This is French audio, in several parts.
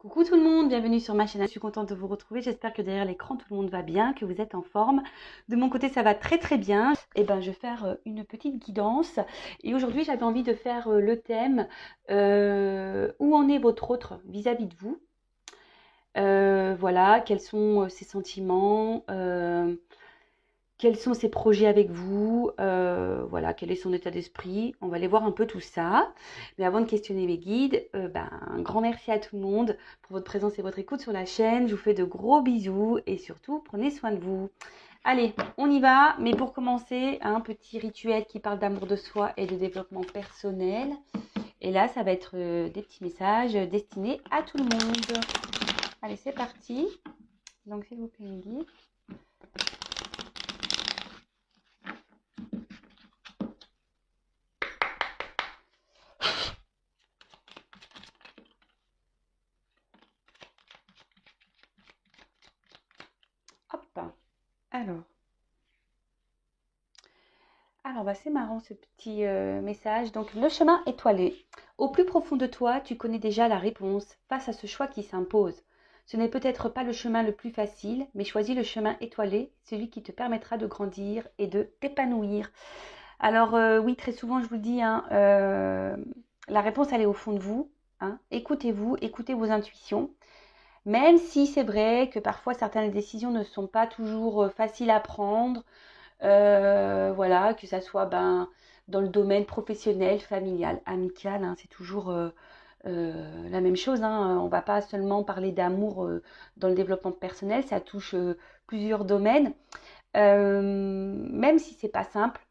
Coucou tout le monde, bienvenue sur ma chaîne. Je suis contente de vous retrouver. J'espère que derrière l'écran tout le monde va bien, que vous êtes en forme. De mon côté, ça va très très bien. Et ben, je vais faire une petite guidance. Et aujourd'hui, j'avais envie de faire le thème où en est votre autre vis-à-vis de vous. Voilà, quels sont ses sentiments, quels sont ses projets avec vous, voilà, quel est son état d'esprit. On va aller voir un peu tout ça. Mais avant de questionner mes guides, un grand merci à tout le monde pour votre présence et votre écoute sur la chaîne. Je vous fais de gros bisous et surtout, prenez soin de vous. Allez, on y va. Mais pour commencer, un petit rituel qui parle d'amour de soi et de développement personnel. Et là, ça va être des petits messages destinés à tout le monde. Allez, c'est parti. Donc, s'il vous plaît, mes guides. Hop. Alors, c'est marrant ce petit message. Donc, le chemin étoilé. Au plus profond de toi, tu connais déjà la réponse face à ce choix qui s'impose. Ce n'est peut-être pas le chemin le plus facile, mais choisis le chemin étoilé, celui qui te permettra de grandir et de t'épanouir. Alors, oui, très souvent, je vous le dis, la réponse, elle est au fond de vous. Écoutez-vous, écoutez vos intuitions. Même si c'est vrai que parfois, certaines décisions ne sont pas toujours faciles à prendre. Voilà, que ça soit dans le domaine professionnel, familial, amical, c'est toujours la même chose. On ne va pas seulement parler d'amour dans le développement personnel, ça touche plusieurs domaines. Même si c'est pas simple,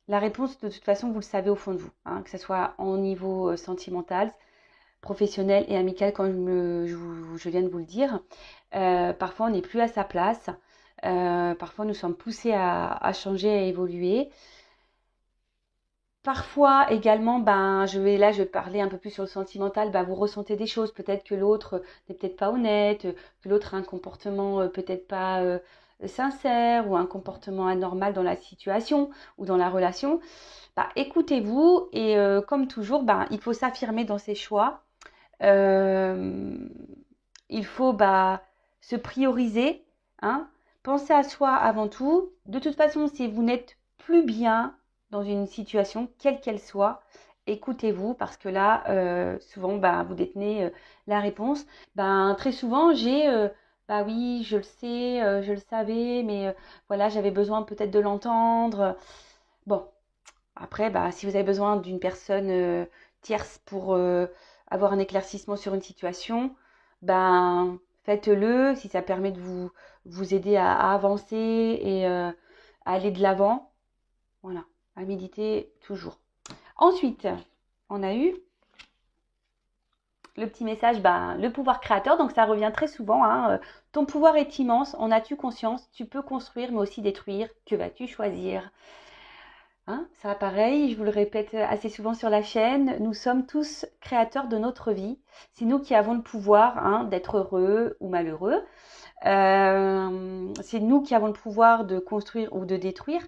la réponse de toute façon, vous le savez au fond de vous, que ce soit au niveau sentimental, professionnel et amical, comme je viens de vous le dire. Parfois, on n'est plus à sa place. Parfois, nous sommes poussés à changer, à évoluer. Parfois également, je vais parler un peu plus sur le sentimental, vous ressentez des choses, peut-être que l'autre n'est peut-être pas honnête, que l'autre a un comportement peut-être pas sincère ou un comportement anormal dans la situation ou dans la relation. Écoutez-vous et comme toujours, il faut s'affirmer dans ses choix. Euh, il faut se prioriser, penser à soi avant tout. De toute façon, si vous n'êtes plus bien dans une situation, quelle qu'elle soit, écoutez-vous parce que là, souvent, vous détenez la réponse. Très souvent, j'ai oui, je le sais, je le savais, mais voilà, j'avais besoin peut-être de l'entendre. Bon, après, si vous avez besoin d'une personne tierce pour avoir un éclaircissement sur une situation, faites-le si ça permet de vous aider à avancer et à aller de l'avant. Voilà, à méditer toujours. Ensuite, on a eu le petit message, le pouvoir créateur. Donc ça revient très souvent. Ton pouvoir est immense, en as-tu conscience? Tu peux construire mais aussi détruire. Que vas-tu choisir? Ça pareil, je vous le répète assez souvent sur la chaîne, nous sommes tous créateurs de notre vie. C'est nous qui avons le pouvoir d'être heureux ou malheureux. C'est nous qui avons le pouvoir de construire ou de détruire.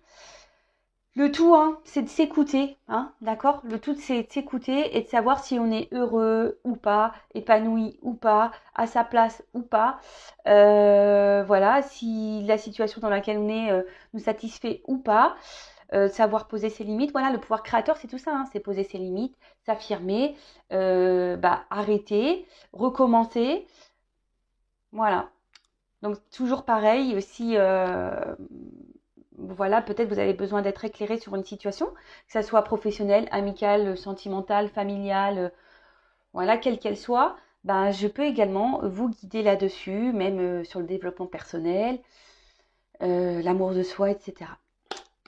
Le tout, c'est de s'écouter, d'accord? Le tout, c'est de s'écouter et de savoir si on est heureux ou pas, épanoui ou pas, à sa place ou pas. Voilà, si la situation dans laquelle on est nous satisfait ou pas. Savoir poser ses limites. Voilà, le pouvoir créateur, c'est tout ça, c'est poser ses limites, s'affirmer, arrêter, recommencer. Voilà. Donc, toujours pareil, si voilà, peut-être vous avez besoin d'être éclairé sur une situation, que ça soit professionnelle, amicale, sentimentale, familiale, voilà, quelle qu'elle soit, je peux également vous guider là-dessus, même sur le développement personnel, l'amour de soi, etc.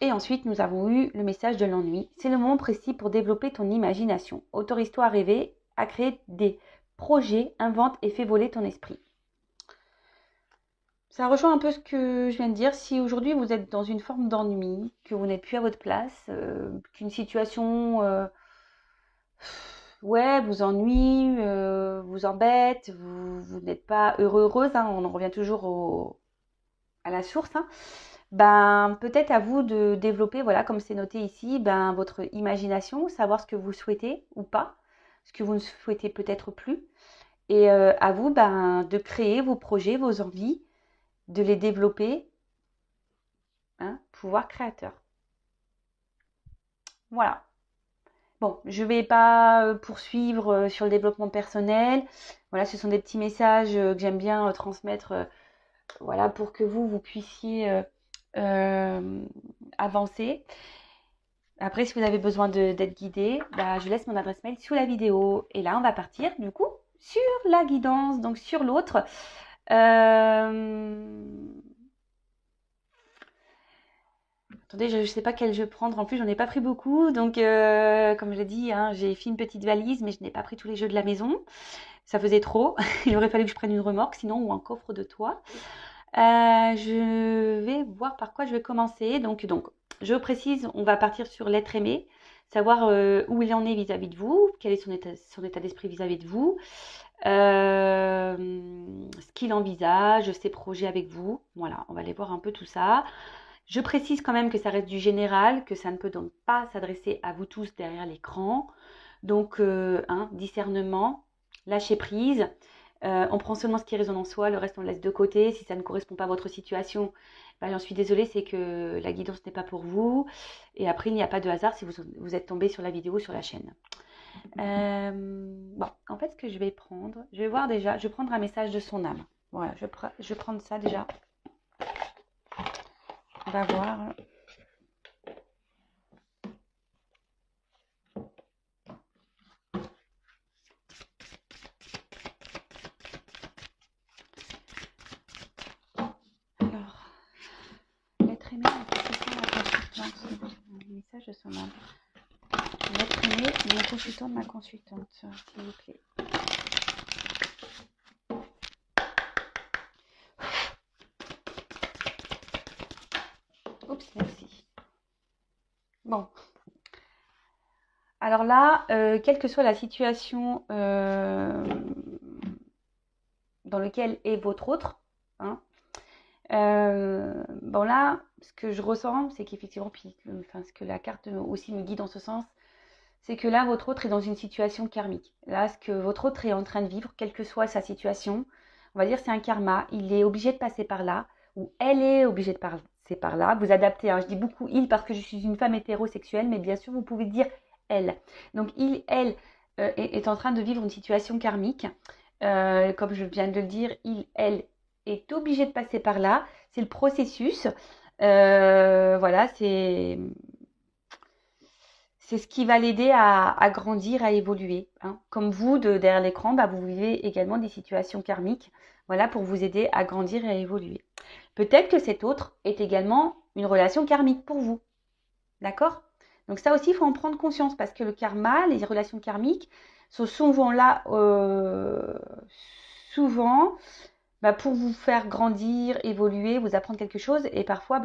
Et ensuite, nous avons eu le message de l'ennui. C'est le moment précis pour développer ton imagination. Autorise-toi à rêver, à créer des projets, invente et fais voler ton esprit. Ça rejoint un peu ce que je viens de dire. Si aujourd'hui vous êtes dans une forme d'ennui, que vous n'êtes plus à votre place, qu'une situation vous ennuie, vous embête, vous n'êtes pas heureuse, on en revient toujours à la source, peut-être à vous de développer, voilà, comme c'est noté ici, votre imagination, savoir ce que vous souhaitez ou pas, ce que vous ne souhaitez peut-être plus, Et à vous de créer vos projets, vos envies, de les développer. Hein, pouvoir créateur. Voilà. Bon, je ne vais pas poursuivre sur le développement personnel. Voilà, ce sont des petits messages que j'aime bien transmettre voilà, pour que vous puissiez avancer. Après, si vous avez besoin d'être guidé, je laisse mon adresse mail sous la vidéo. Et là, on va partir du coup sur la guidance, donc sur l'autre. Attendez, je ne sais pas quel jeu prendre. En plus, j'en ai pas pris beaucoup. Donc, comme je l'ai dit, hein, j'ai fait une petite valise, mais je n'ai pas pris tous les jeux de la maison. Ça faisait trop. Il aurait fallu que je prenne une remorque, sinon, ou un coffre de toit. Je vais voir par quoi je vais commencer. Donc, je précise, on va partir sur l'être aimé, savoir où il en est vis-à-vis de vous, quel est son état d'esprit vis-à-vis de vous, ce qu'il envisage, ses projets avec vous. Voilà, on va aller voir un peu tout ça. Je précise quand même que ça reste du général, que ça ne peut donc pas s'adresser à vous tous derrière l'écran. Donc, discernement, lâcher prise. On prend seulement ce qui résonne en soi, le reste on le laisse de côté. Si ça ne correspond pas à votre situation, j'en suis désolée, c'est que la guidance n'est pas pour vous. Et après, il n'y a pas de hasard si vous êtes tombé sur la vidéo ou sur la chaîne. Bon, en fait, ce que je vais prendre, je vais voir déjà, je vais prendre un message de son âme. Voilà, je vais prendre ça déjà. On va voir. Alors, l'être aimé, un message de son âme. L'être aimé, mon consultant, ma consultante, s'il vous plaît. Oups, merci. Bon. Alors là, quelle que soit la situation dans laquelle est votre autre, hein, bon là, ce que je ressens, c'est qu'effectivement, ce que la carte aussi me guide dans ce sens, c'est que là, votre autre est dans une situation karmique. Là, ce que votre autre est en train de vivre, quelle que soit sa situation, on va dire c'est un karma, il est obligé de passer par là, ou elle est obligée de passer par là. Vous adaptez, hein, je dis beaucoup il parce que je suis une femme hétérosexuelle, mais bien sûr, vous pouvez dire elle. Donc, elle est en train de vivre une situation karmique. Comme je viens de le dire, elle est obligé de passer par là. C'est le processus. Voilà, c'est ce qui va l'aider à grandir, à évoluer. Hein. Comme vous, derrière l'écran, vous vivez également des situations karmiques, voilà, pour vous aider à grandir et à évoluer. Peut-être que cet autre est également une relation karmique pour vous. D'accord ? Donc ça aussi, il faut en prendre conscience parce que le karma, les relations karmiques sont souvent là, souvent pour vous faire grandir, évoluer, vous apprendre quelque chose. Et parfois,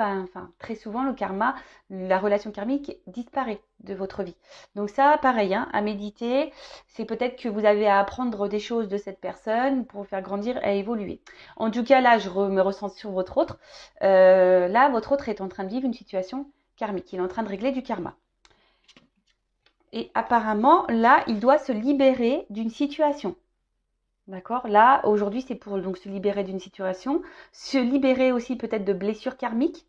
très souvent, le karma, la relation karmique disparaît de votre vie. Donc ça, pareil, hein, à méditer, c'est peut-être que vous avez à apprendre des choses de cette personne pour vous faire grandir et évoluer. En tout cas, là, je me ressens sur votre autre. Là, votre autre est en train de vivre une situation karmique. Il est en train de régler du karma. Et apparemment, là, il doit se libérer d'une situation. D'accord ? Là, aujourd'hui, c'est pour donc se libérer d'une situation, se libérer aussi peut-être de blessures karmiques.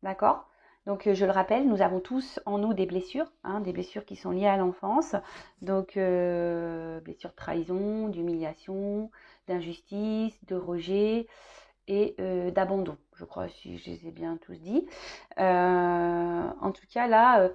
D'accord ? Donc, je le rappelle, nous avons tous en nous des blessures, hein, des blessures qui sont liées à l'enfance. Donc, blessures de trahison, d'humiliation, d'injustice, de rejet et d'abandon. Je crois, si je les ai bien tous dit. En tout cas, là...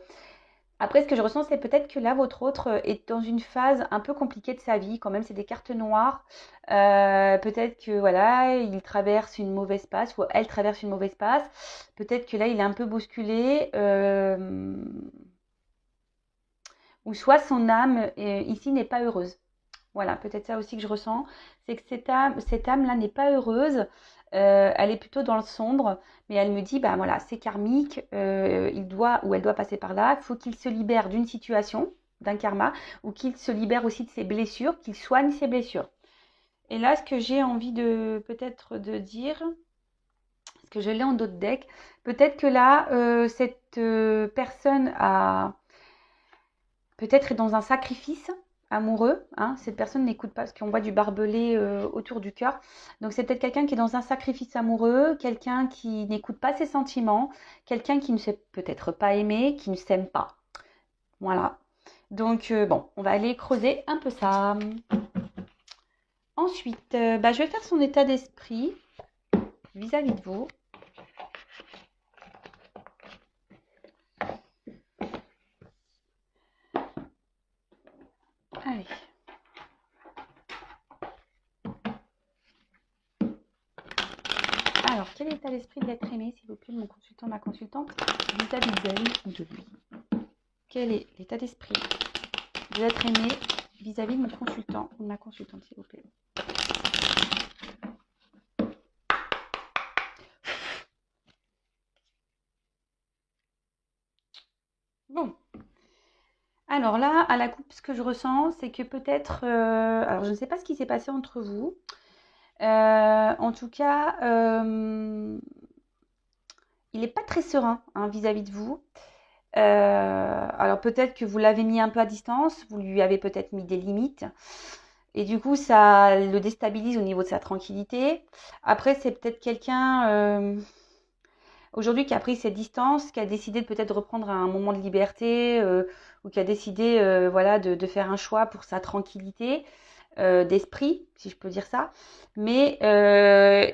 Après, ce que je ressens, c'est peut-être que là, votre autre est dans une phase un peu compliquée de sa vie. Quand même, c'est des cartes noires. Peut-être que voilà, il traverse une mauvaise passe ou elle traverse une mauvaise passe. Peut-être que là, il est un peu bousculé. Ou soit son âme ici n'est pas heureuse. Voilà, peut-être ça aussi que je ressens. C'est que cette âme-là n'est pas heureuse. Elle est plutôt dans le sombre, mais elle me dit, voilà, c'est karmique, il doit ou elle doit passer par là, il faut qu'il se libère d'une situation, d'un karma, ou qu'il se libère aussi de ses blessures, qu'il soigne ses blessures. Et là, ce que j'ai envie de peut-être de dire, parce que je l'ai en d'autres decks, peut-être que là, cette personne a peut-être est dans un sacrifice, amoureux, hein. Cette personne n'écoute pas parce qu'on voit du barbelé autour du cœur. Donc c'est peut-être quelqu'un qui est dans un sacrifice amoureux, quelqu'un qui n'écoute pas ses sentiments, quelqu'un qui ne sait peut-être pas aimer, qui ne s'aime pas. Voilà. Donc bon, on va aller creuser un peu ça. Ensuite, je vais faire son état d'esprit vis-à-vis de vous. Allez. Alors, quel est l'état d'esprit de l'être aimé, s'il vous plaît, de mon consultant, ma consultante, vis-à-vis d'elle ou de lui? Quel est l'état d'esprit de l'être aimé vis-à-vis de mon consultant ou de ma consultante, s'il vous plaît? Bon. Alors là, à la coupe, ce que je ressens, c'est que peut-être... alors, je ne sais pas ce qui s'est passé entre vous. En tout cas, il n'est pas très serein hein, vis-à-vis de vous. Alors peut-être que vous l'avez mis un peu à distance, vous lui avez peut-être mis des limites. Et du coup, ça le déstabilise au niveau de sa tranquillité. Après, c'est peut-être quelqu'un aujourd'hui qui a pris ses distances, qui a décidé de peut-être reprendre un moment de liberté ou qui a décidé voilà, de faire un choix pour sa tranquillité d'esprit, si je peux dire ça. Mais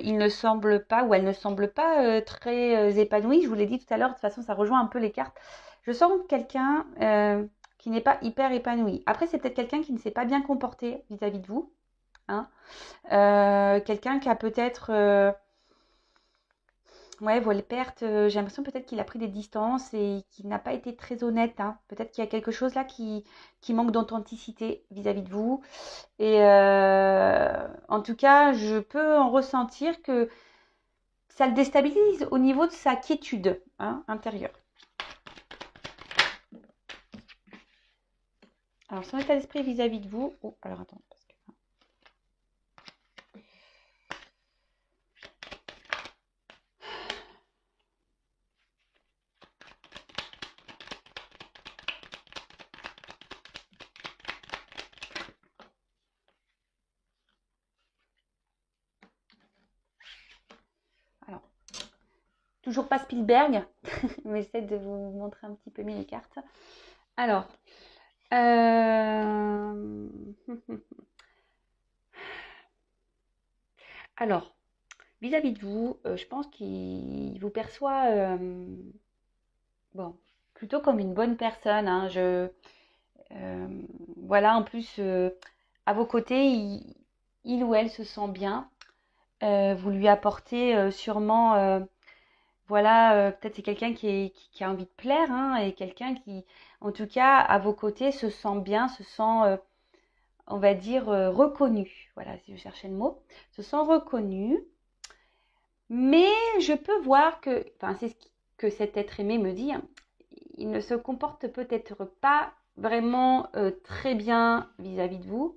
il ne semble pas, ou elle ne semble pas très épanouie. Je vous l'ai dit tout à l'heure, de toute façon, ça rejoint un peu les cartes. Je sens quelqu'un qui n'est pas hyper épanoui. Après, c'est peut-être quelqu'un qui ne s'est pas bien comporté vis-à-vis de vous. Hein. Quelqu'un qui a peut-être... ouais, vos pertes, j'ai l'impression peut-être qu'il a pris des distances et qu'il n'a pas été très honnête. Hein. Peut-être qu'il y a quelque chose là qui manque d'authenticité vis-à-vis de vous. Et en tout cas, je peux en ressentir que ça le déstabilise au niveau de sa quiétude hein, intérieure. Alors, son état d'esprit vis-à-vis de vous. Oh, alors attends. Alors, toujours pas Spielberg, mais j'essaie de vous montrer un petit peu mieux les cartes. Alors, alors, vis-à-vis de vous, je pense qu'il vous perçoit bon, plutôt comme une bonne personne. Hein. Voilà, en plus, à vos côtés, il ou elle se sent bien. Vous lui apportez sûrement, voilà, peut-être c'est quelqu'un qui a envie de plaire hein, et quelqu'un qui, en tout cas, à vos côtés, se sent bien, se sent, on va dire, reconnu. Voilà, si je cherchais le mot, se sent reconnu. Mais je peux voir que, enfin, c'est ce que cet être aimé me dit, hein, il ne se comporte peut-être pas vraiment très bien vis-à-vis de vous.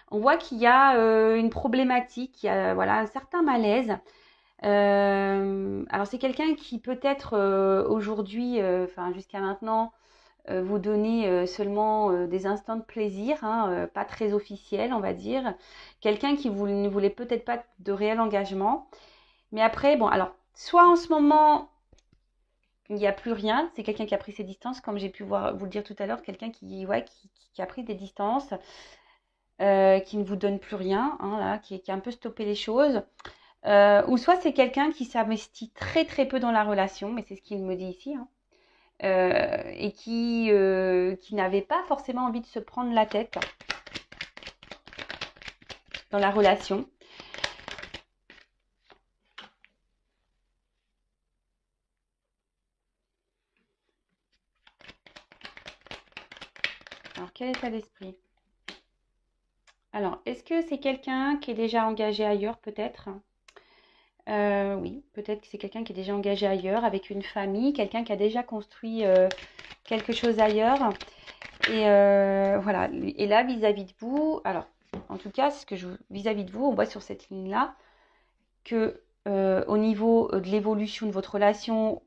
On voit qu'il y a une problématique, il y a voilà, un certain malaise. Alors c'est quelqu'un qui peut-être aujourd'hui, enfin jusqu'à maintenant, vous donnait seulement des instants de plaisir, hein, pas très officiel, on va dire. Quelqu'un qui ne voulait peut-être pas de réel engagement. Mais après, bon, alors, soit en ce moment, il n'y a plus rien, c'est quelqu'un qui a pris ses distances, comme j'ai pu vous le dire tout à l'heure, quelqu'un ouais, qui a pris des distances, qui ne vous donne plus rien, hein, là, qui a un peu stoppé les choses. Ou soit c'est quelqu'un qui s'investit très très peu dans la relation, mais c'est ce qu'il me dit ici, hein, et qui n'avait pas forcément envie de se prendre la tête dans la relation. Alors, quel état d'esprit? Alors, est-ce que c'est quelqu'un qui est déjà engagé ailleurs, peut-être? Oui, peut-être que c'est quelqu'un qui est déjà engagé ailleurs, avec une famille, quelqu'un qui a déjà construit quelque chose ailleurs. Et voilà. Et là, vis-à-vis de vous, alors, en tout cas, vis-à-vis de vous, on voit sur cette ligne-là que au niveau de l'évolution de votre relation,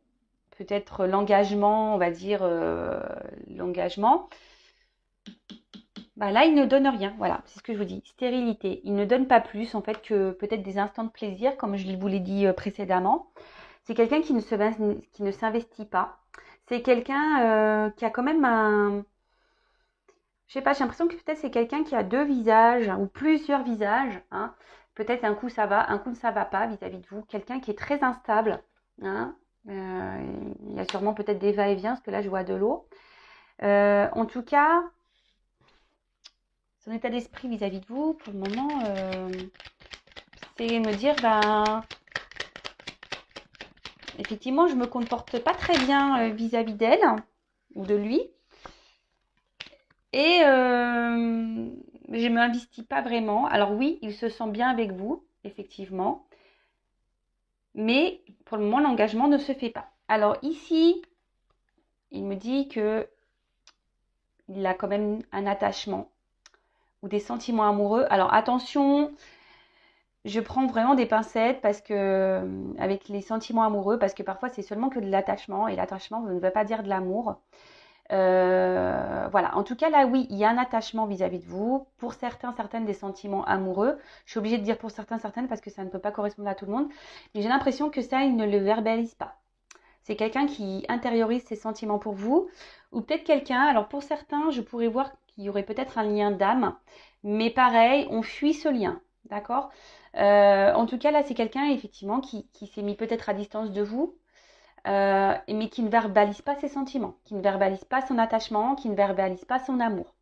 peut-être l'engagement, on va dire l'engagement, Bah là, il ne donne rien. Voilà, c'est ce que je vous dis. Stérilité. Il ne donne pas plus, en fait, que peut-être des instants de plaisir, comme je vous l'ai dit précédemment. C'est quelqu'un qui ne s'investit pas. C'est quelqu'un qui a quand même un... Je sais pas, j'ai l'impression que peut-être c'est quelqu'un qui a deux visages ou plusieurs visages. Hein. Peut-être un coup ça va, un coup ça va pas vis-à-vis de vous. Quelqu'un qui est très instable. Hein. Il y a sûrement peut-être des va-et-vient, parce que là je vois de l'eau. En tout cas, son état d'esprit vis-à-vis de vous, pour le moment, c'est me dire, ben, effectivement, je me comporte pas très bien vis-à-vis d'elle ou de lui. Et je ne m'investis pas vraiment. Alors oui, il se sent bien avec vous, effectivement. Mais pour le moment, l'engagement ne se fait pas. Alors ici, il me dit que il a quand même un attachement ou des sentiments amoureux. Alors attention, je prends vraiment des pincettes parce que avec les sentiments amoureux, parce que parfois c'est seulement que de l'attachement et l'attachement ne veut pas dire de l'amour. Voilà, en tout cas là oui, il y a un attachement vis-à-vis de vous. Pour certains, certaines des sentiments amoureux. Je suis obligée de dire pour certains, certaines parce que ça ne peut pas correspondre à tout le monde. Mais j'ai l'impression que ça, il ne le verbalise pas. C'est quelqu'un qui intériorise ses sentiments pour vous. Ou peut-être quelqu'un, alors pour certains, je pourrais voir qu'il y aurait peut-être un lien d'âme. Mais pareil, on fuit ce lien. D'accord. En tout cas là, c'est quelqu'un effectivement qui s'est mis peut-être à distance de vous. Mais qui ne verbalise pas ses sentiments, qui ne verbalise pas son attachement, qui ne verbalise pas son amour.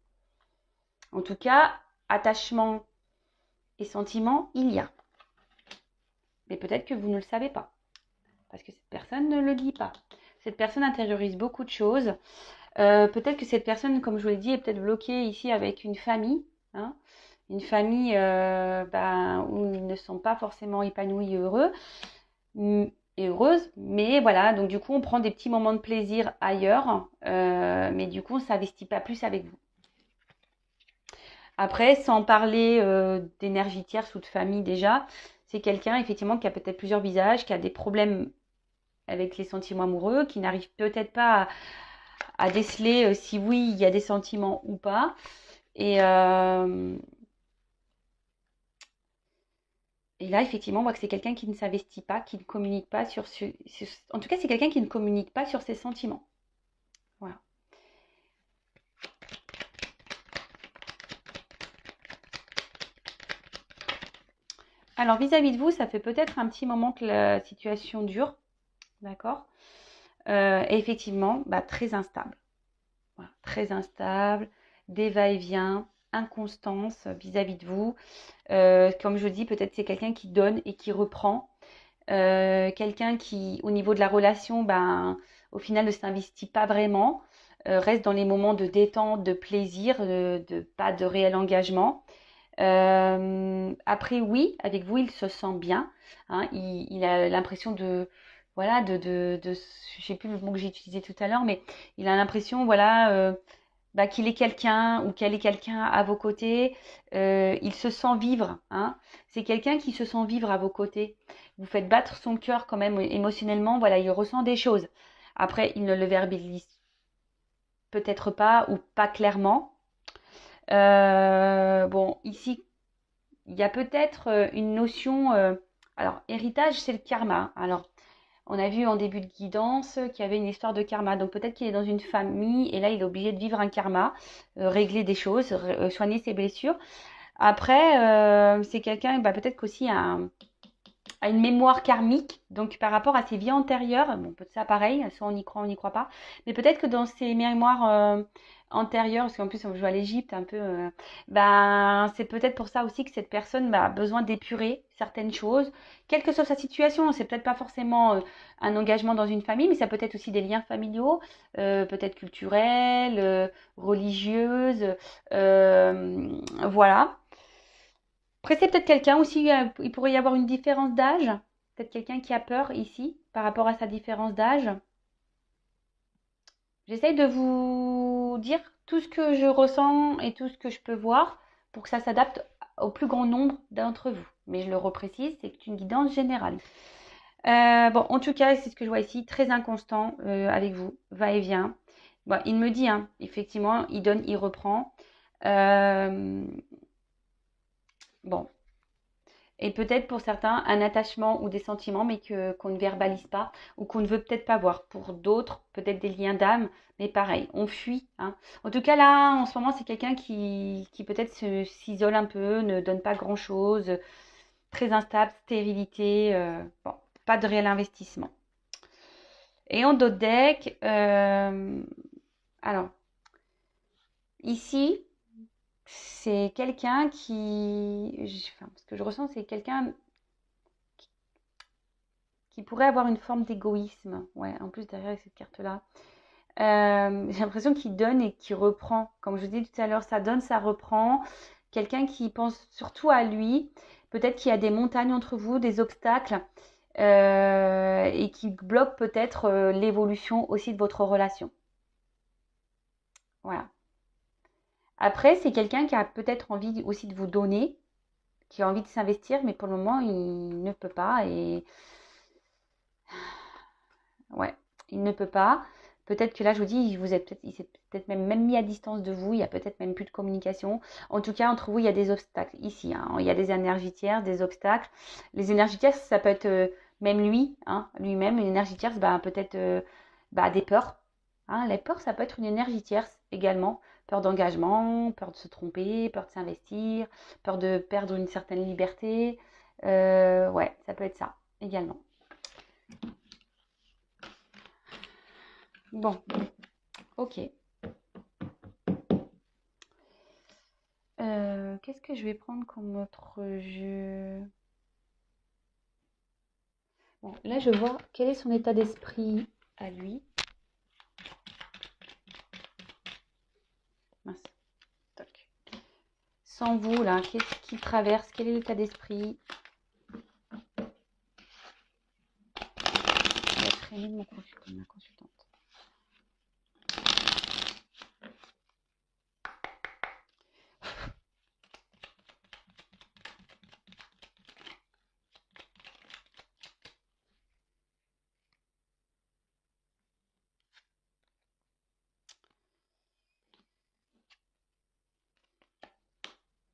En tout cas, attachement et sentiment, il y a. Mais peut-être que vous ne le savez pas, parce que cette personne ne le dit pas. Cette personne intériorise beaucoup de choses. Peut-être que cette personne, comme je vous l'ai dit, est peut-être bloquée ici avec une famille. Hein, une famille où ils ne sont pas forcément épanouis et heureux. Et heureuse, mais voilà, donc du coup on prend des petits moments de plaisir ailleurs, mais du coup on ne s'investit pas plus avec vous. Après, sans parler d'énergie tierce ou de famille déjà, c'est quelqu'un effectivement qui a peut-être plusieurs visages, qui a des problèmes avec les sentiments amoureux, qui n'arrive peut-être pas à déceler si oui il y a des sentiments ou pas. Et là, effectivement, on voit que c'est quelqu'un qui ne s'investit pas, qui ne communique pas en tout cas, c'est quelqu'un qui ne communique pas sur ses sentiments. Voilà. Alors, vis-à-vis de vous, ça fait peut-être un petit moment que la situation dure. D'accord. Et effectivement, très instable. Voilà, très instable, des va-et-vient, inconstance vis-à-vis de vous. Comme je dis, peut-être c'est quelqu'un qui donne et qui reprend. Quelqu'un qui, au niveau de la relation, au final ne s'investit pas vraiment, reste dans les moments de détente, de plaisir, pas de réel engagement. Après, oui, avec vous, il se sent bien. Hein, il a l'impression voilà, je sais plus le mot que j'ai utilisé tout à l'heure, mais il a l'impression, voilà, qu'il est quelqu'un ou qu'elle est quelqu'un à vos côtés. Il se sent vivre. Hein. C'est quelqu'un qui se sent vivre à vos côtés. Vous faites battre son cœur quand même émotionnellement. Voilà, il ressent des choses. Après, il ne le verbalise peut-être pas ou pas clairement. Bon, ici, il y a peut-être une notion. Alors, héritage, c'est le karma. Alors, on a vu en début de guidance qu'il y avait une histoire de karma. Donc peut-être qu'il est dans une famille et là il est obligé de vivre un karma, régler des choses, soigner ses blessures. Après, c'est quelqu'un peut-être qu'aussi a une mémoire karmique, donc par rapport à ses vies antérieures. Bon, peut-être ça pareil, soit on y croit, on n'y croit pas. Mais peut-être que dans ses mémoires antérieures, parce qu'en plus on joue à l'Égypte un peu, c'est peut-être pour ça aussi que cette personne a besoin d'épurer certaines choses, quelle que soit sa situation. C'est peut-être pas forcément un engagement dans une famille, mais ça peut être aussi des liens familiaux, peut-être culturels, religieuses, voilà. Après, c'est peut-être quelqu'un aussi, il pourrait y avoir une différence d'âge. Peut-être quelqu'un qui a peur ici par rapport à sa différence d'âge. J'essaye de vous dire tout ce que je ressens et tout ce que je peux voir pour que ça s'adapte au plus grand nombre d'entre vous. Mais je le reprécise, c'est une guidance générale. Bon, en tout cas, c'est ce que je vois ici, très inconstant avec vous, va et vient. Bon, il me dit, hein, effectivement, il donne, il reprend. Euh, bon. Et peut-être pour certains, un attachement ou des sentiments, mais qu'on ne verbalise pas ou qu'on ne veut peut-être pas voir. Pour d'autres, peut-être des liens d'âme, mais pareil, on fuit. Hein. En tout cas, là, en ce moment, c'est quelqu'un qui peut-être s'isole un peu, ne donne pas grand-chose, très instable, stérilité, bon, pas de réel investissement. Et en d'autres decks, alors, ici, c'est quelqu'un enfin, ce que je ressens, c'est quelqu'un qui pourrait avoir une forme d'égoïsme. Ouais, en plus, derrière cette carte-là. J'ai l'impression qu'il donne et qu'il reprend. Comme je vous dis tout à l'heure, ça donne, ça reprend. Quelqu'un qui pense surtout à lui. Peut-être qu'il y a des montagnes entre vous, des obstacles, et qui bloquent peut-être l'évolution aussi de votre relation. Voilà. Après, c'est quelqu'un qui a peut-être envie aussi de vous donner, qui a envie de s'investir, mais pour le moment, il ne peut pas. Et ouais, il ne peut pas. Peut-être que là, je vous dis, il s'est peut-être même mis à distance de vous. Il y a peut-être même plus de communication. En tout cas, entre vous, il y a des obstacles ici. Hein. Il y a des énergies tierces, des obstacles. Les énergies tierces, ça peut être même lui, hein, lui-même. Une énergie tierce, bah, peut-être des peurs. Hein. Les peurs, ça peut être une énergie tierce également. Peur d'engagement, peur de se tromper, peur de s'investir, peur de perdre une certaine liberté. Ouais, ça peut être ça également. Bon, ok. Qu'est-ce que je vais prendre comme autre jeu? Bon, là, je vois quel est son état d'esprit à lui. Mince. Toc. Sans vous, là, qu'est-ce qu'il traverse? Quel est l'état d'esprit? Je vais traîner de ma consultante.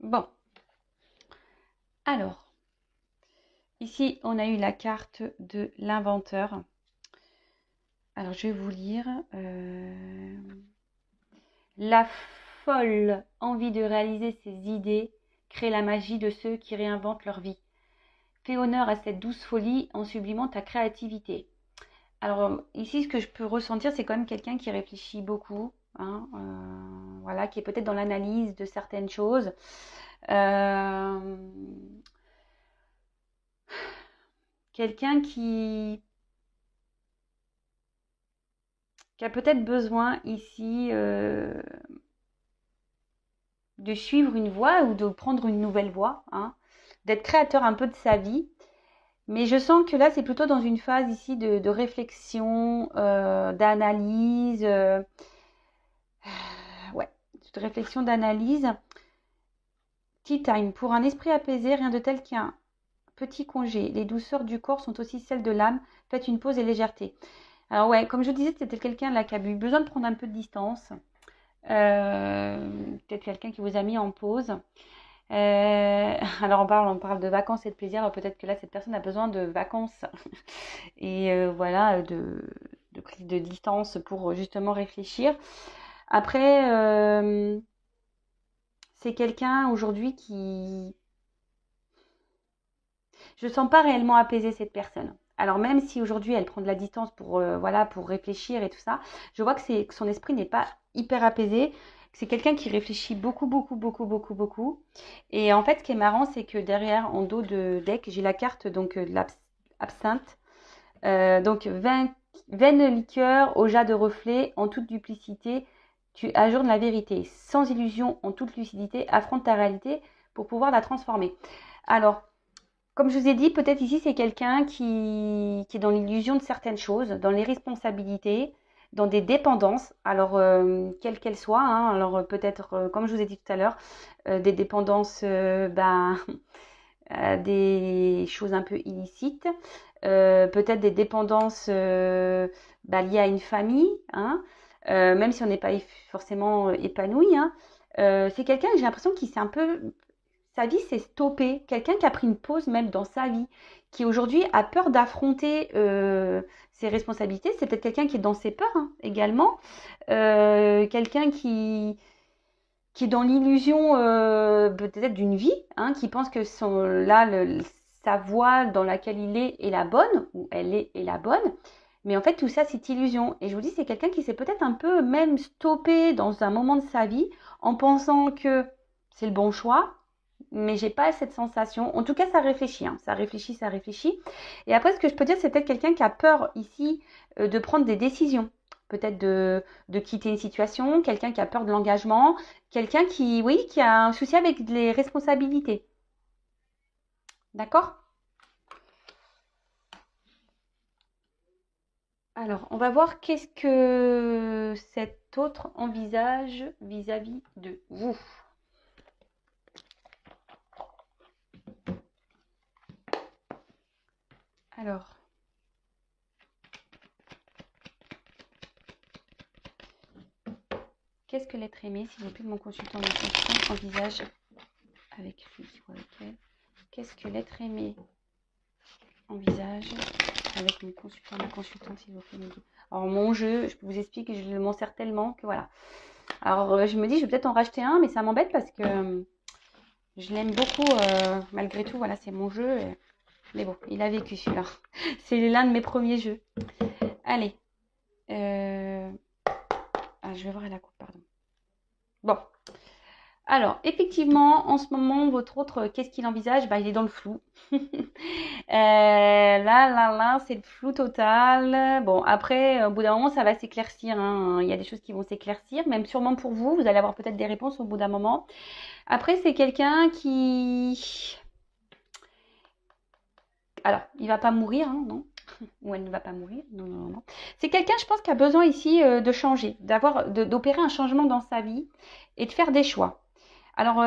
Bon. Alors, ici, on a eu la carte de l'inventeur. Alors, je vais vous lire. La folle envie de réaliser ses idées crée la magie de ceux qui réinventent leur vie. Fais honneur à cette douce folie en sublimant ta créativité. Alors ici, ce que je peux ressentir, c'est quand même quelqu'un qui réfléchit beaucoup, hein, voilà, qui est peut-être dans l'analyse de certaines choses. Quelqu'un qui a peut-être besoin ici de suivre une voie ou de prendre une nouvelle voie, hein, d'être créateur un peu de sa vie. Mais je sens que là, c'est plutôt dans une phase ici de réflexion, d'analyse, ouais, de réflexion, d'analyse. Tea time. Pour un esprit apaisé, rien de tel qu'un petit congé. Les douceurs du corps sont aussi celles de l'âme. Faites une pause et légèreté. Alors ouais, comme je disais, c'était quelqu'un là qui a eu besoin de prendre un peu de distance. Peut-être quelqu'un qui vous a mis en pause. Alors on parle de vacances et de plaisir. Alors peut-être que là, cette personne a besoin de vacances et voilà, de prise de distance pour justement réfléchir. Après, c'est quelqu'un aujourd'hui qui... Je ne sens pas réellement apaiser cette personne. Alors même si aujourd'hui elle prend de la distance pour, voilà, pour réfléchir et tout ça, je vois que son esprit n'est pas hyper apaisé. C'est quelqu'un qui réfléchit beaucoup, beaucoup, beaucoup, beaucoup, beaucoup. Et en fait, ce qui est marrant, c'est que derrière, en dos de deck, j'ai la carte donc de l'absinthe. Donc, vaine liqueur au jas de reflets, en toute duplicité, tu ajournes la vérité. Sans illusion, en toute lucidité, affronte ta réalité pour pouvoir la transformer. Alors, comme je vous ai dit, peut-être ici, c'est quelqu'un qui est dans l'illusion de certaines choses, dans les responsabilités, dans des dépendances, alors quelles qu'elles soient. Hein, alors peut-être, comme je vous ai dit tout à l'heure, des dépendances des choses un peu illicites, peut-être des dépendances liées à une famille, hein, même si on n'est pas forcément épanoui. Hein, C'est quelqu'un, j'ai l'impression qu'il s'est un peu... Sa vie s'est stoppée. Quelqu'un qui a pris une pause même dans sa vie, qui aujourd'hui a peur d'affronter ses responsabilités. C'est peut-être quelqu'un qui est dans ses peurs hein, également. Quelqu'un qui est dans l'illusion peut-être d'une vie, hein, qui pense que sa voie dans laquelle il est la bonne, ou elle est la bonne. Mais en fait, tout ça, c'est illusion. Et je vous dis, c'est quelqu'un qui s'est peut-être un peu même stoppé dans un moment de sa vie en pensant que c'est le bon choix, mais j'ai pas cette sensation. En tout cas, ça réfléchit, hein. Ça réfléchit, ça réfléchit. Et après, ce que je peux dire, c'est peut-être quelqu'un qui a peur ici de prendre des décisions. Peut-être de quitter une situation, quelqu'un qui a peur de l'engagement, quelqu'un qui, oui, qui a un souci avec les responsabilités. D'accord? Alors, on va voir qu'est-ce que cet autre envisage vis-à-vis de vous. Alors, qu'est-ce que l'être aimé, s'il vous plaît, de mon consultant, envisage avec lui ou avec elle? Qu'est-ce que l'être aimé envisage avec mon consultant, ma consultante, s'il vous plaît, me dit. Alors, mon jeu, je vous explique que je m'en sers tellement que voilà. Alors, je me dis, je vais peut-être en racheter un, mais ça m'embête parce que je l'aime beaucoup, malgré tout. Voilà, c'est mon jeu. Mais bon, il a vécu celui-là. C'est l'un de mes premiers jeux. Allez. Ah, je vais voir à la coupe, pardon. Bon. Alors, effectivement, en ce moment, votre autre, qu'est-ce qu'il envisage? Il est dans le flou. Là, c'est le flou total. Bon, après, au bout d'un moment, ça va s'éclaircir. Hein. Il y a des choses qui vont s'éclaircir, même sûrement pour vous. Vous allez avoir peut-être des réponses au bout d'un moment. Après, c'est quelqu'un qui... Alors, il va pas mourir, hein, non? Ou elle ne va pas mourir. Non. C'est quelqu'un, je pense, qui a besoin ici de changer, d'opérer un changement dans sa vie et de faire des choix. Alors,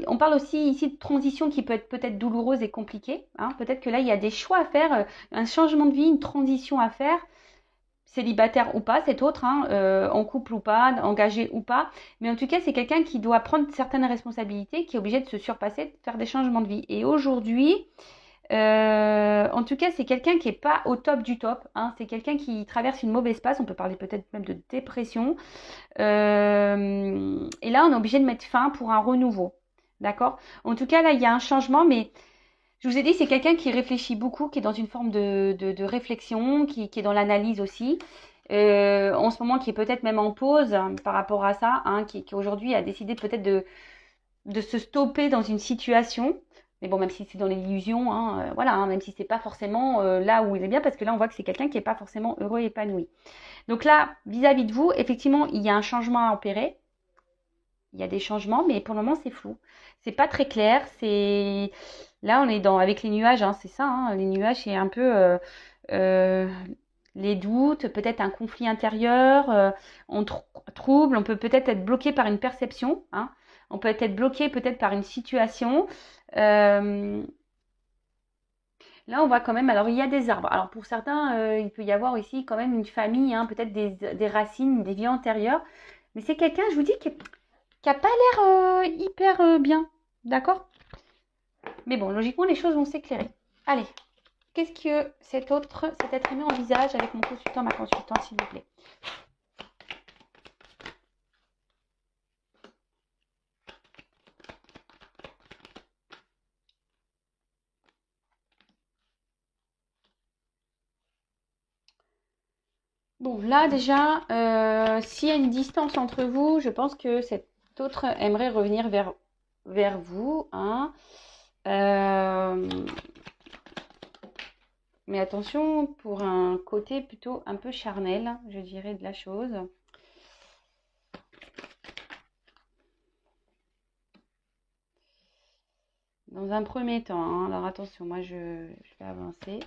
on parle aussi ici de transition qui peut être peut-être douloureuse et compliquée. Hein. Peut-être que là, il y a des choix à faire, un changement de vie, une transition à faire, célibataire ou pas, cet autre, hein, en couple ou pas, engagé ou pas. Mais en tout cas, c'est quelqu'un qui doit prendre certaines responsabilités, qui est obligé de se surpasser, de faire des changements de vie. Et aujourd'hui, en tout cas, c'est quelqu'un qui n'est pas au top du top. Hein. C'est quelqu'un qui traverse une mauvaise passe. On peut parler peut-être même de dépression. Et là, on est obligé de mettre fin pour un renouveau. D'accord? En tout cas, là, il y a un changement, mais je vous ai dit, c'est quelqu'un qui réfléchit beaucoup, qui est dans une forme de réflexion, qui est dans l'analyse aussi. En ce moment, qui est peut-être même en pause hein, par rapport à ça, hein, qui aujourd'hui a décidé peut-être de se stopper dans une situation. Mais bon, même si c'est dans l'illusion, hein, voilà, hein, même si c'est pas forcément là où il est bien, parce que là, on voit que c'est quelqu'un qui n'est pas forcément heureux et épanoui. Donc là, vis-à-vis de vous, effectivement, il y a un changement à opérer. Il y a des changements, mais pour le moment, c'est flou. C'est pas très clair. C'est là, on est dans avec les nuages, hein, c'est ça. Hein, les nuages, c'est un peu euh, les doutes, peut-être un conflit intérieur, on trouble. On peut peut-être être bloqué par une perception. Hein, on peut être bloqué peut-être par une situation. Euh, Là, on voit quand même. Alors, il y a des arbres. Alors, pour certains, il peut y avoir aussi quand même une famille, hein, peut-être des racines, des vies antérieures. Mais c'est quelqu'un, je vous dis, qui a pas l'air hyper bien. D'accord? Mais bon, logiquement, les choses vont s'éclairer. Allez, qu'est-ce que cet être aimé envisage avec mon consultant, ma consultante, s'il vous plaît? Bon, là, déjà, s'il y a une distance entre vous, je pense que cet autre aimerait revenir vers vous. Hein. Euh, mais attention, pour un côté plutôt un peu charnel, je dirais, de la chose. Dans un premier temps, hein, alors attention, moi je vais avancer.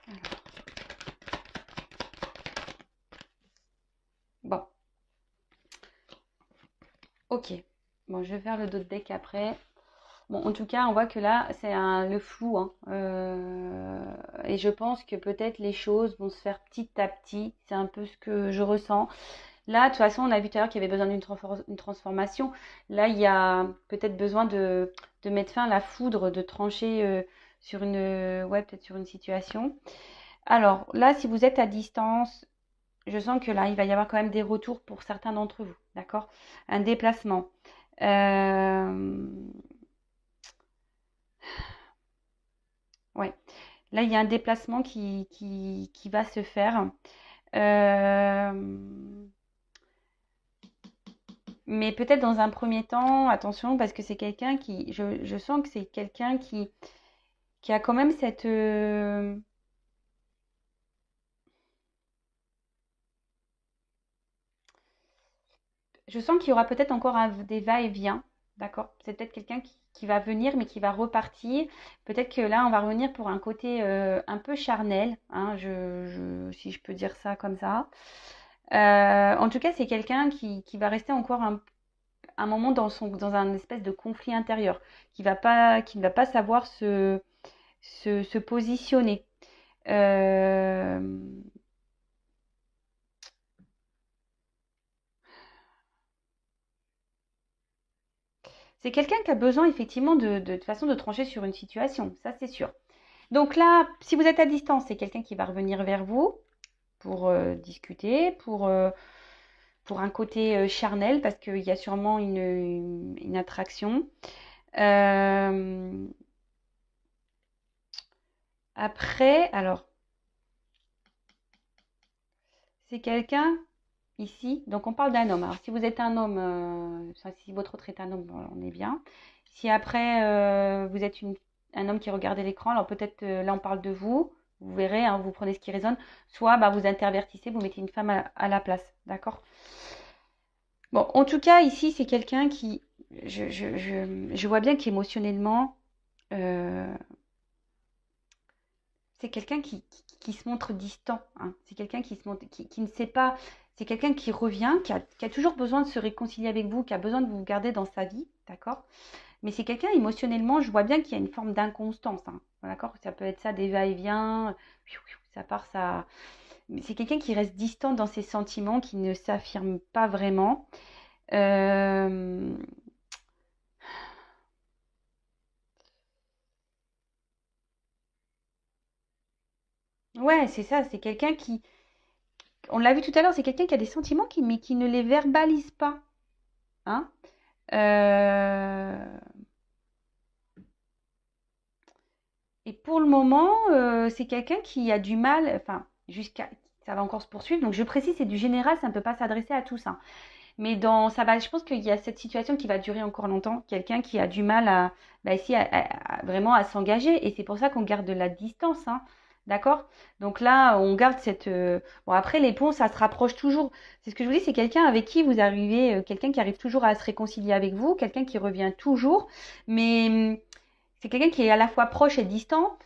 Alors, bon, ok. Bon, je vais faire le dos de deck après. Bon, en tout cas, on voit que là, c'est le flou, hein. Et je pense que peut-être les choses vont se faire petit à petit. C'est un peu ce que je ressens. Là, de toute façon, on a vu tout à l'heure qu'il y avait besoin d'une transformation. Là, il y a peut-être besoin de mettre fin à la foudre, de trancher sur ouais, peut-être sur une situation. Alors là, si vous êtes à distance, je sens que là, il va y avoir quand même des retours pour certains d'entre vous, d'accord? Un déplacement. Euh, ouais. Là, il y a un déplacement qui va se faire. Euh, mais peut-être dans un premier temps, attention, parce que c'est quelqu'un je sens que c'est quelqu'un qui a quand même je sens qu'il y aura peut-être encore des va-et-vient, d'accord? C'est peut-être quelqu'un qui va venir, mais qui va repartir. Peut-être que là, on va revenir pour un côté un peu charnel, hein, si je peux dire ça comme ça. En tout cas, c'est quelqu'un qui va rester encore un moment dans un espèce de conflit intérieur, qui ne va pas savoir se positionner. Euh, c'est quelqu'un qui a besoin effectivement de façon de trancher sur une situation, ça c'est sûr. Donc là, si vous êtes à distance, c'est quelqu'un qui va revenir vers vous pour discuter, pour un côté charnel, parce qu'il y a sûrement une attraction. Euh, après, alors, c'est quelqu'un ici, donc on parle d'un homme. Alors si vous êtes un homme, si votre autre est un homme, bon, on est bien. Si après vous êtes un homme qui regarde l'écran, alors peut-être là on parle de vous, vous verrez, hein, vous prenez ce qui résonne, soit bah, vous intervertissez, vous mettez une femme à la place, d'accord? Bon, en tout cas ici c'est quelqu'un je vois bien qu'émotionnellement, euh, c'est quelqu'un qui se montre distant, hein. C'est quelqu'un qui ne sait pas. C'est quelqu'un qui revient, qui a toujours besoin de se réconcilier avec vous, qui a besoin de vous garder dans sa vie, d'accord? Mais c'est quelqu'un émotionnellement, je vois bien qu'il y a une forme d'inconstance, hein, d'accord? Ça peut être ça, des va-et-vient, ça part, ça. Mais c'est quelqu'un qui reste distant dans ses sentiments, qui ne s'affirme pas vraiment. Euh, Ouais, c'est ça, c'est quelqu'un on l'a vu tout à l'heure, c'est quelqu'un qui a des sentiments, mais qui ne les verbalise pas, hein? Euh, Et pour le moment, c'est quelqu'un qui a du mal, enfin, ça va encore se poursuivre. Donc je précise, c'est du général, ça ne peut pas s'adresser à tous, hein. Mais je pense qu'il y a cette situation qui va durer encore longtemps. Quelqu'un qui a du mal bah, ici, vraiment à s'engager. Et c'est pour ça qu'on garde de la distance, hein. D'accord? Donc là, on garde bon, après, les ponts, ça se rapproche toujours. C'est ce que je vous dis, c'est quelqu'un avec qui vous arrivez, quelqu'un qui arrive toujours à se réconcilier avec vous, quelqu'un qui revient toujours. Mais c'est quelqu'un qui est à la fois proche et distant.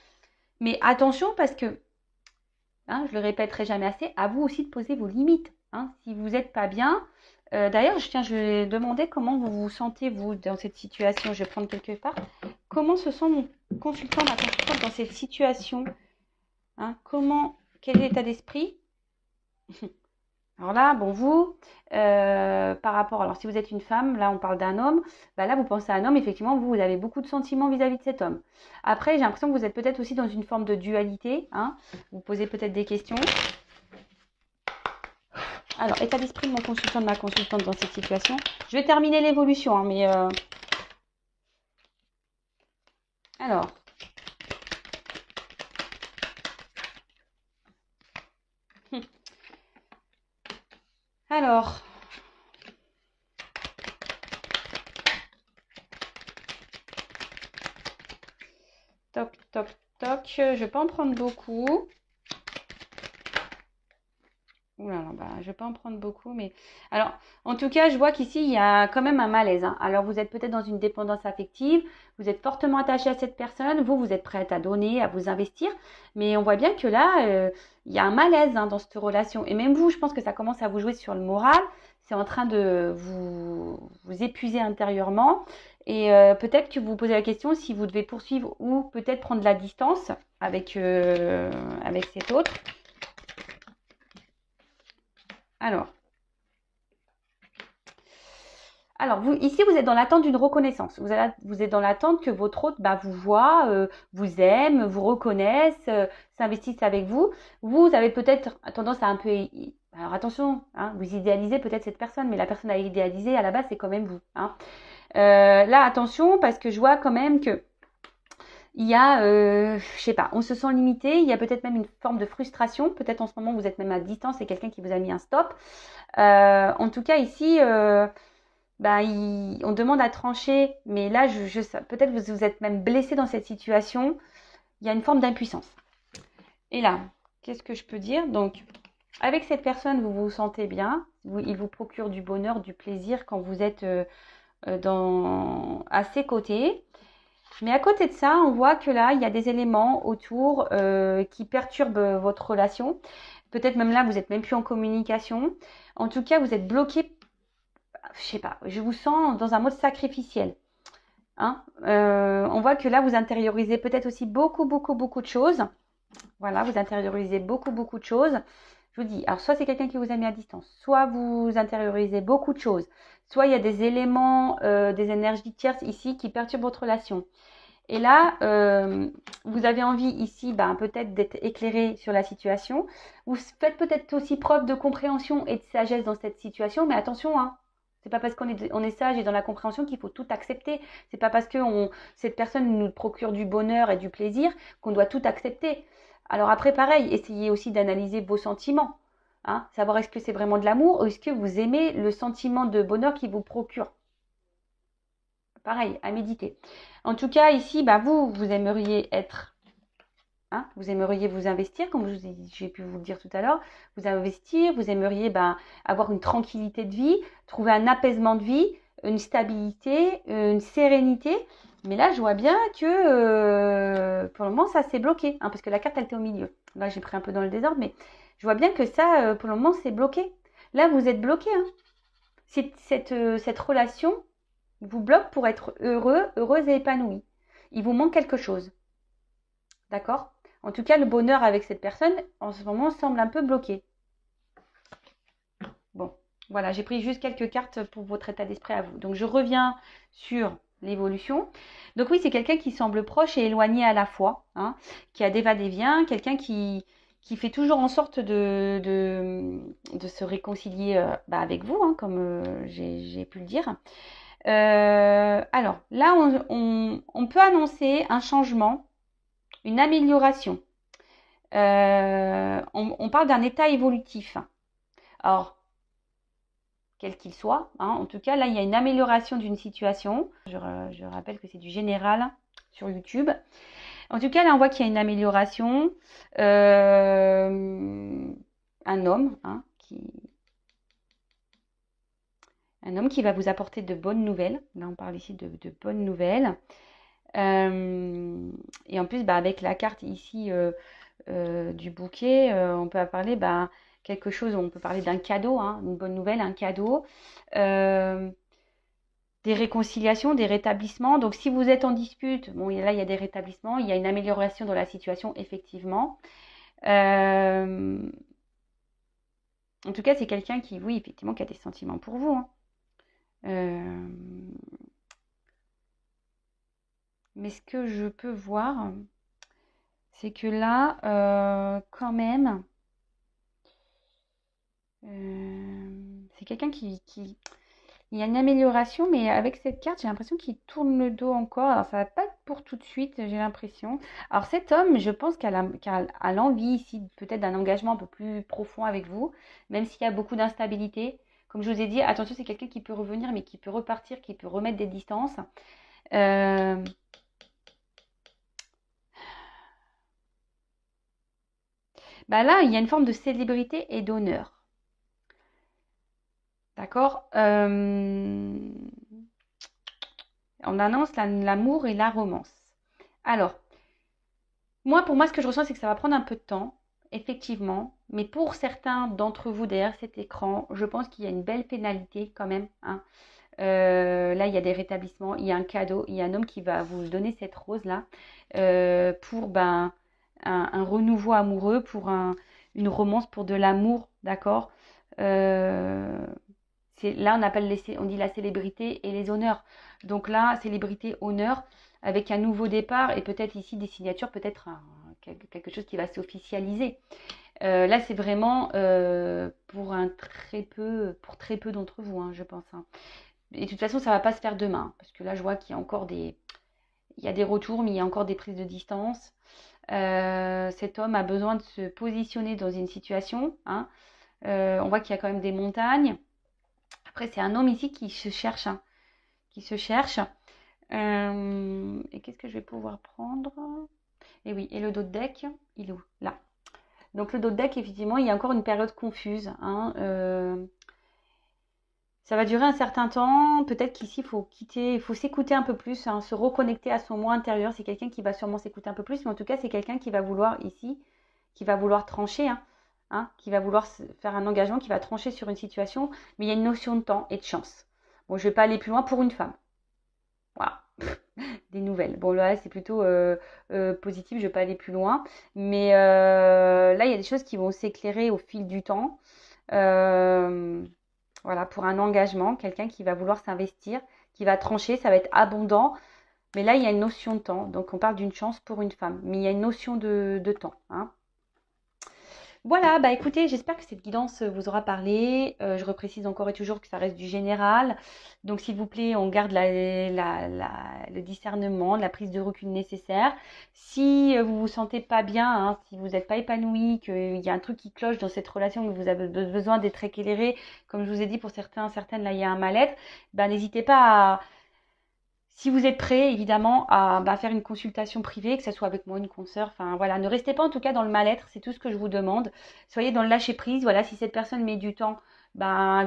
Mais attention parce que, hein, je le répéterai jamais assez, à vous aussi de poser vos limites, hein. Si vous n'êtes pas bien, d'ailleurs, je vais demander comment vous vous sentez, vous, dans cette situation. Je vais prendre quelque part. Comment se sent mon consultant, ma consultante dans cette situation, hein? Quel est l'état d'esprit? Alors là, bon, vous, par rapport, alors si vous êtes une femme, là on parle d'un homme, bah là vous pensez à un homme, effectivement, vous avez beaucoup de sentiments vis-à-vis de cet homme. Après, j'ai l'impression que vous êtes peut-être aussi dans une forme de dualité, hein, vous posez peut-être des questions. Alors, état d'esprit de mon consultant, de ma consultante dans cette situation. Je vais terminer l'évolution, hein, mais alors, alors, toc, toc, toc, je vais pas en prendre beaucoup. Ouh là là, bah, je vais pas en prendre beaucoup, mais alors, en tout cas, je vois qu'ici, il y a quand même un malaise, hein. Alors, vous êtes peut-être dans une dépendance affective, vous êtes fortement attaché à cette personne, vous êtes prête à donner, à vous investir, mais on voit bien que là, il y a un malaise, hein, dans cette relation. Et même vous, je pense que ça commence à vous jouer sur le moral, c'est en train de vous épuiser intérieurement, Et peut-être que vous vous posez la question si vous devez poursuivre ou peut-être prendre la distance avec cet autre. Alors, vous, ici, vous êtes dans l'attente d'une reconnaissance. Vous êtes dans l'attente que votre hôte vous voit, vous aime, vous reconnaisse, s'investisse avec vous. Vous avez peut-être tendance à un peu... Alors attention, hein, vous idéalisez peut-être cette personne, mais la personne à idéaliser, à la base, c'est quand même vous. Hein. Là, attention, parce que je vois quand même que il y a, je sais pas, on se sent limité, il y a peut-être même une forme de frustration. Peut-être en ce moment, vous êtes même à distance, c'est quelqu'un qui vous a mis un stop. En tout cas, ici... on demande à trancher, mais là, peut-être vous êtes même blessé dans cette situation. Il y a une forme d'impuissance. Et là, qu'est-ce que je peux dire? Donc, avec cette personne, vous vous sentez bien. Il vous procure du bonheur, du plaisir quand vous êtes à ses côtés. Mais à côté de ça, on voit que là, il y a des éléments autour qui perturbent votre relation. Peut-être même là, vous n'êtes même plus en communication. En tout cas, vous êtes bloqué. Je sais pas, je vous sens dans un mode sacrificiel. Hein. On voit que là, vous intériorisez peut-être aussi beaucoup, beaucoup, beaucoup de choses. Voilà, vous intériorisez beaucoup, beaucoup de choses. Je vous dis, alors soit c'est quelqu'un qui vous a mis à distance, soit vous intériorisez beaucoup de choses, soit il y a des éléments, des énergies tierces ici qui perturbent votre relation. Et là, vous avez envie ici peut-être d'être éclairé sur la situation. Vous faites peut-être aussi preuve de compréhension et de sagesse dans cette situation, mais attention, hein, c'est pas parce qu'on est sage et dans la compréhension qu'il faut tout accepter. C'est pas parce que cette personne nous procure du bonheur et du plaisir qu'on doit tout accepter. Alors après, pareil, essayez aussi d'analyser vos sentiments. Hein, savoir est-ce que c'est vraiment de l'amour ou est-ce que vous aimez le sentiment de bonheur qu'il vous procure. Pareil, à méditer. En tout cas, ici, vous aimeriez être... Hein, vous aimeriez vous investir, comme j'ai pu vous le dire tout à l'heure, vous investir, vous aimeriez avoir une tranquillité de vie, trouver un apaisement de vie, une stabilité, une sérénité. Mais là, je vois bien que pour le moment, ça s'est bloqué, hein, parce que la carte, elle était au milieu. Là, j'ai pris un peu dans le désordre, mais je vois bien que ça, pour le moment, c'est bloqué. Là, vous êtes bloqué. Hein. Cette relation vous bloque pour être heureux, heureuse et épanouie. Il vous manque quelque chose. D'accord? En tout cas, le bonheur avec cette personne, en ce moment, semble un peu bloqué. Bon, voilà, j'ai pris juste quelques cartes pour votre état d'esprit à vous. Donc, je reviens sur l'évolution. Donc oui, c'est quelqu'un qui semble proche et éloigné à la fois, hein, qui a des va-et-vient, quelqu'un qui fait toujours en sorte de se réconcilier avec vous, hein, comme j'ai pu le dire. Alors, là, on peut annoncer un changement, une amélioration. On parle d'un état évolutif. Alors, quel qu'il soit, hein, en tout cas, là, il y a une amélioration d'une situation. Je rappelle que c'est du général sur YouTube. En tout cas, là, on voit qu'il y a une amélioration. Un homme, hein, qui va vous apporter de bonnes nouvelles. Là, on parle ici de bonnes nouvelles. Et en plus, avec la carte ici du bouquet, on peut parler quelque chose, on peut parler d'un cadeau, hein, une bonne nouvelle, un cadeau, des réconciliations, des rétablissements. Donc, si vous êtes en dispute, bon, là, il y a des rétablissements, il y a une amélioration dans la situation, effectivement. En tout cas, c'est quelqu'un qui, oui, effectivement, qui a des sentiments pour vous. Hein. Mais ce que je peux voir, c'est que là, quand même, c'est quelqu'un qui... Il y a une amélioration, mais avec cette carte, j'ai l'impression qu'il tourne le dos encore. Alors, ça va pas être pour tout de suite, j'ai l'impression. Alors, cet homme, je pense qu'il a l'envie ici, peut-être d'un engagement un peu plus profond avec vous, même s'il y a beaucoup d'instabilité. Comme je vous ai dit, attention, c'est quelqu'un qui peut revenir, mais qui peut repartir, qui peut remettre des distances. Là, il y a une forme de célébrité et d'honneur. D'accord? On annonce l'amour et la romance. Alors, pour moi, ce que je ressens, c'est que ça va prendre un peu de temps, effectivement. Mais pour certains d'entre vous derrière cet écran, je pense qu'il y a une belle pénalité quand même. Hein. Là, il y a des rétablissements, il y a un cadeau, il y a un homme qui va vous donner cette rose-là pour un renouveau amoureux, pour une romance, pour de l'amour, d'accord. Euh, Là, on dit la célébrité et les honneurs. Donc là, célébrité, honneur, avec un nouveau départ et peut-être ici des signatures, peut-être quelque chose qui va s'officialiser. Là, c'est vraiment pour très peu d'entre vous, hein, je pense, hein. Et de toute façon, ça va pas se faire demain, parce que là, je vois qu'il y a encore il y a des retours, mais il y a encore des prises de distance. Cet homme a besoin de se positionner dans une situation, hein. On voit qu'il y a quand même des montagnes. Après, c'est un homme ici qui se cherche, hein, qui se cherche. Et qu'est-ce que je vais pouvoir prendre? Et oui, et le dos de deck, il est où? Là. Donc le dos de deck, effectivement, il y a encore une période confuse, hein. Ça va durer un certain temps. Peut-être qu'ici, il faut s'écouter un peu plus, hein, se reconnecter à son moi intérieur. C'est quelqu'un qui va sûrement s'écouter un peu plus, mais en tout cas, c'est quelqu'un qui va vouloir ici, qui va vouloir trancher, qui va vouloir faire un engagement, qui va trancher sur une situation. Mais il y a une notion de temps et de chance. Bon, je ne vais pas aller plus loin pour une femme. Voilà. Des nouvelles. Bon, là, c'est plutôt positif, je ne vais pas aller plus loin. Mais là, il y a des choses qui vont s'éclairer au fil du temps. Voilà, pour un engagement, quelqu'un qui va vouloir s'investir, qui va trancher, ça va être abondant. Mais là, il y a une notion de temps. Donc, on parle d'une chance pour une femme. Mais il y a une notion de temps, hein. Voilà, bah écoutez, j'espère que cette guidance vous aura parlé. Je reprécise encore et toujours que ça reste du général. Donc s'il vous plaît, on garde le discernement, la prise de recul nécessaire. Si vous vous sentez pas bien, hein, si vous n'êtes pas épanoui, qu'il y a un truc qui cloche dans cette relation, que vous avez besoin d'être éclairé, comme je vous ai dit pour certains, certaines, là il y a un mal-être, ben n'hésitez pas à si vous êtes prêt, évidemment, à faire une consultation privée, que ce soit avec moi, une consoeur, enfin voilà, ne restez pas en tout cas dans le mal-être, c'est tout ce que je vous demande. Soyez dans le lâcher-prise, voilà, si cette personne met du temps,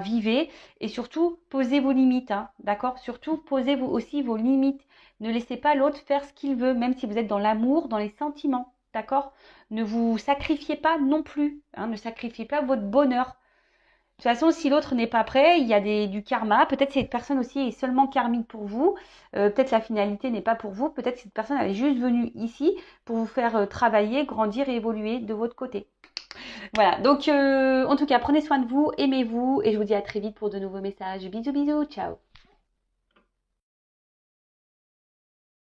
vivez et surtout posez vos limites, hein, d'accord? Surtout posez vous aussi vos limites. Ne laissez pas l'autre faire ce qu'il veut, même si vous êtes dans l'amour, dans les sentiments, d'accord? Ne vous sacrifiez pas non plus, hein, ne sacrifiez pas votre bonheur. De toute façon, si l'autre n'est pas prêt, il y a du karma. Peut-être cette personne aussi est seulement karmique pour vous. Peut-être la finalité n'est pas pour vous. Peut-être cette personne elle est juste venue ici pour vous faire travailler, grandir et évoluer de votre côté. Voilà, donc en tout cas, prenez soin de vous, aimez-vous et je vous dis à très vite pour de nouveaux messages. Bisous, bisous, ciao.